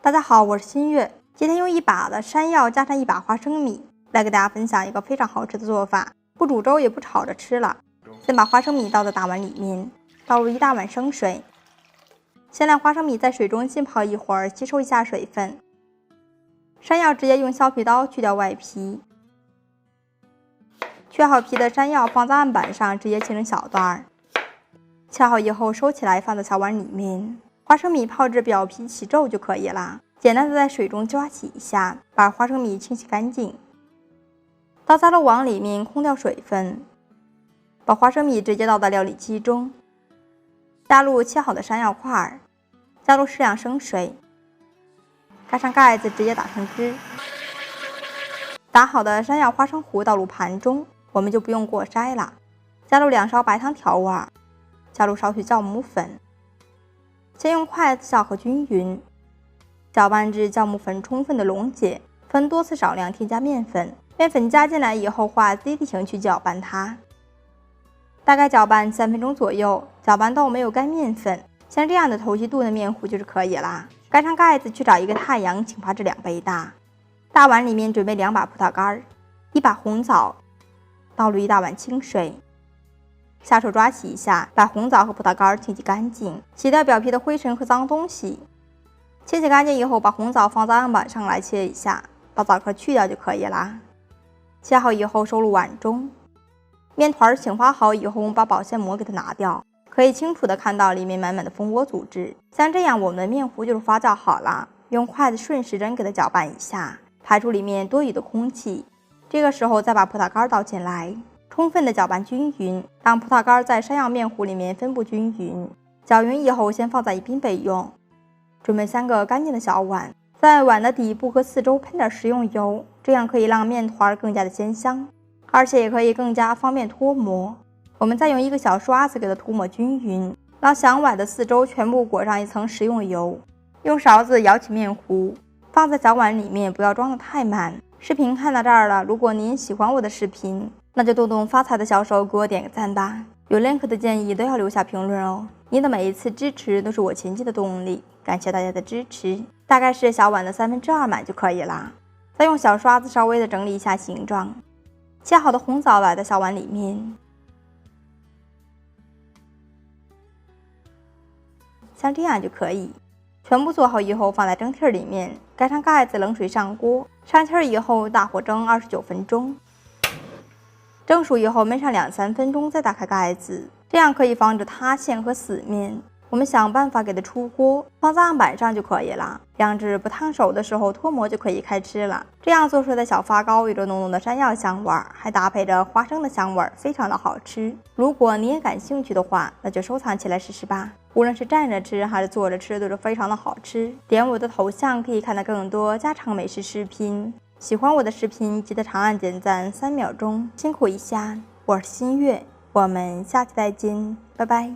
大家好，我是新月。今天用一把的山药加上一把花生米，来给大家分享一个非常好吃的做法，不煮粥也不炒着吃了。先把花生米倒到大碗里面，倒入1大碗生水，先让花生米在水中浸泡一会儿，吸收一下水分。山药直接用削皮刀去掉外皮，去好皮的山药放在案板上，直接切成小段，切好以后收起来，放在小碗里面。花生米泡至表皮起皱就可以了，简单的在水中抓洗一下，把花生米清洗干净。倒在漏网里面空掉水分，把花生米直接倒到料理机中，加入切好的山药块，加入适量生水，盖上盖子，直接打成汁。打好的山药花生糊倒入盘中，我们就不用过筛了。加入2勺白糖调味，加入少许酵母粉，先用筷子搅和均匀，搅拌至酵母粉充分的溶解，分多次少量添加面粉。面粉加进来以后，画滴滴形去搅拌它，大概搅拌3分钟左右，搅拌到没有干面粉，像这样的透析度的面糊就是可以啦。盖上盖子，去找一个太阳，请发至2倍大。大碗里面准备2把葡萄干，1把红枣，倒入1大碗清水，下手抓洗一下，把红枣和葡萄干清洗干净，洗掉表皮的灰尘和脏东西。清洗干净以后，把红枣放在案板上来切一下，把枣壳去掉就可以啦。切好以后收入碗中。面团醒发好以后，把保鲜膜给它拿掉，可以清楚的看到里面满满的蜂窝组织。像这样，我们的面糊就是发酵好了。用筷子顺时针给它搅拌一下，排出里面多余的空气。这个时候再把葡萄干倒进来，充分的搅拌均匀，让葡萄干在山药面糊里面分布均匀。搅匀以后，先放在一边备用。准备3个干净的小碗，在碗的底部和四周喷点食用油，这样可以让面团更加的鲜香，而且也可以更加方便脱模。我们再用一个小刷子给它涂抹均匀，让小碗的四周全部裹上一层食用油。用勺子舀起面糊，放在小碗里面，不要装得太满。视频看到这儿了，如果您喜欢我的视频，那就动动发财的小手给我点个赞吧。有任何的建议都要留下评论哦，您的每一次支持都是我前进的动力，感谢大家的支持。大概是小碗的2/3满就可以了。再用小刷子稍微的整理一下形状，切好的红枣摆在小碗里面，像这样就可以。全部做好以后放在蒸屉里面，盖上盖子，冷水上锅，上气以后大火蒸29分钟。蒸熟以后焖上2-3分钟，再打开盖子，这样可以防止塌陷和死面。我们想办法给它出锅，放在案板上就可以了。两只不烫手的时候脱模就可以开吃了。这样做出来的小发糕有着浓浓的山药香味，还搭配着花生的香味，非常的好吃。如果你也感兴趣的话，那就收藏起来试试吧。无论是站着吃还是坐着吃，都是非常的好吃。点我的头像可以看到更多家常美食视频。喜欢我的视频，记得长按点赞3秒钟，辛苦一下。我是新月，我们下期再见，拜拜。